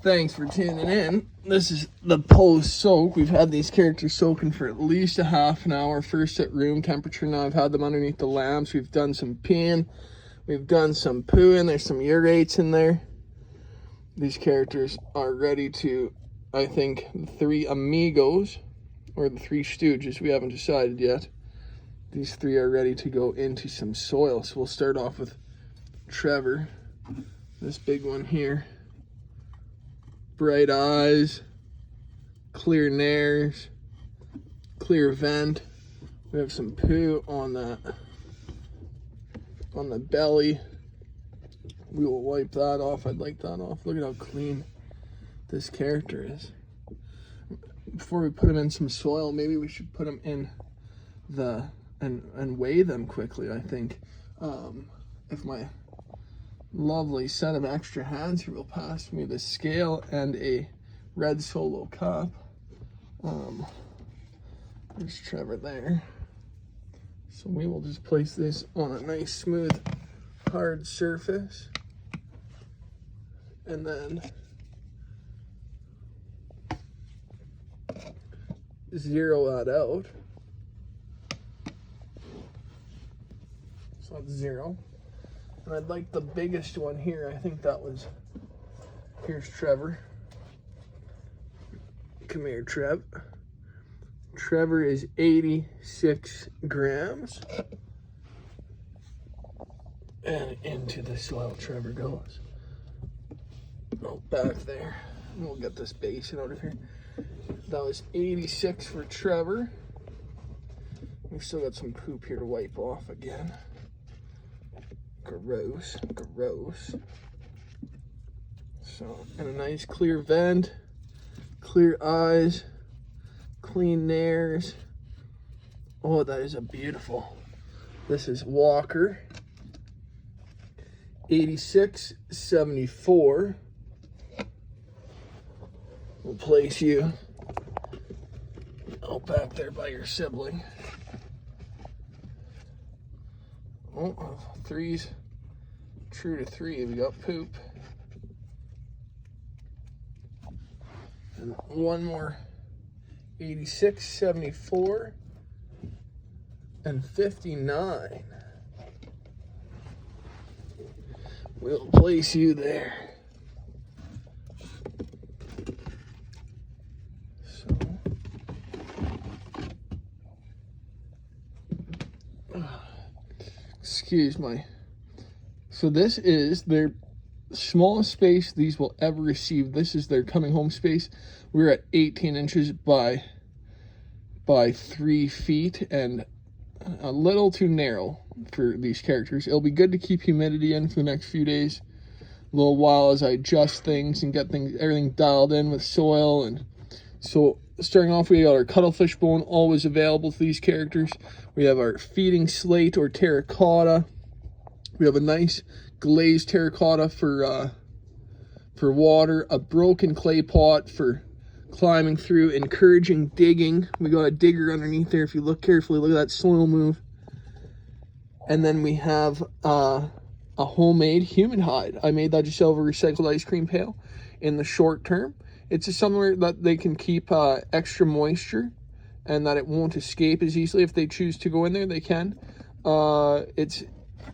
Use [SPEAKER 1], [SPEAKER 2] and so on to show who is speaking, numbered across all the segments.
[SPEAKER 1] Thanks for tuning in. This is the post-soak. We've had these characters soaking for at least a half an hour, first at room temperature. Now I've had them underneath the lamps. We've done some peeing. We've done some pooing. There's some urates in there. These characters are ready to, I think, the three amigos, or the three stooges, we haven't decided yet. These three are ready to go into some soil. So we'll start off with Trevor, this big one here. Bright eyes, clear nares, clear vent. We have some poo on the belly. We will wipe that off. I'd like that off. Look at how clean this character is. Before we put him in some soil, maybe we should put him in and weigh them quickly, I think. If my lovely set of extra hands here will pass me the scale and a red Solo cup. There's Trevor there. So we will just place this on a nice, smooth, hard surface. And then zero that out. So that's zero. And I'd like the biggest one here. I think that was, here's Trevor. Come here, Trev. Trevor is 86 grams. And into the soil Trevor goes. Oh, back there. We'll get this basin out of here. That was 86 for Trevor. We've still got some poop here to wipe off again. Gross, gross. So, and a nice clear vent, clear eyes, clean nares. Oh, that is a beautiful. This is Walker. 86, 74. We'll place you out back there by your sibling. Oh, threes, true to three. We got poop. And one more. 86, 74, and 59. We'll place you there. Excuse me. So this is their smallest space these will ever receive. This is their coming home space. We're at 18 inches by 3 feet and a little too narrow for these characters. It'll be good to keep humidity in for the next few days, a little while, as I adjust things and get everything dialed in with soil. And so starting off, we got our cuttlefish bone always available to these characters. We have our feeding slate or terracotta. We have a nice glazed terracotta for water, a broken clay pot for climbing through, encouraging digging. We got a digger underneath there. If you look carefully, look at that soil move. And then we have a homemade human hide. I made that just out of a recycled ice cream pail in the short term. It's just somewhere that they can keep extra moisture and that it won't escape as easily. If they choose to go in there, they can.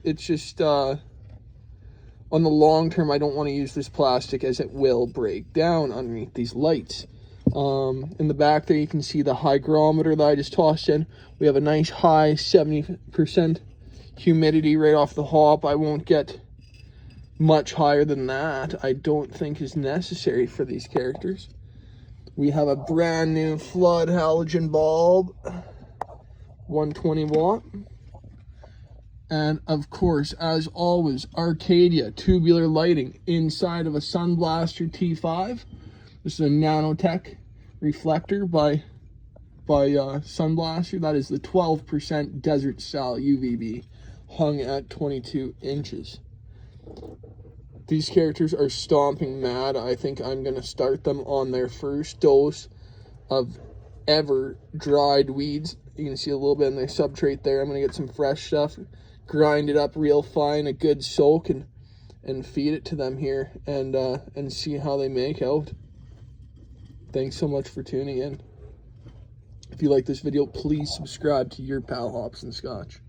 [SPEAKER 1] It's just on the long term, I don't want to use this plastic as it will break down underneath these lights. In the back there, you can see the hygrometer that I just tossed in. We have a nice high 70% humidity right off the hop. I won't get much higher than that. I don't think is necessary for these characters. We have a brand new flood halogen bulb, 120 watt. And of course, as always, Arcadia tubular lighting inside of a Sunblaster T5. This is a nanotech reflector by Sunblaster. That is the 12% desert style UVB, hung at 22 inches. These characters are stomping mad. I think I'm going to start them on their first dose of ever dried weeds. You can see a little bit in their substrate there. I'm going to get some fresh stuff, grind it up real fine, a good soak, and and feed it to them here and see how they make out. Thanks so much for tuning in. If you like this video, please subscribe to your pal Hops and Scotch.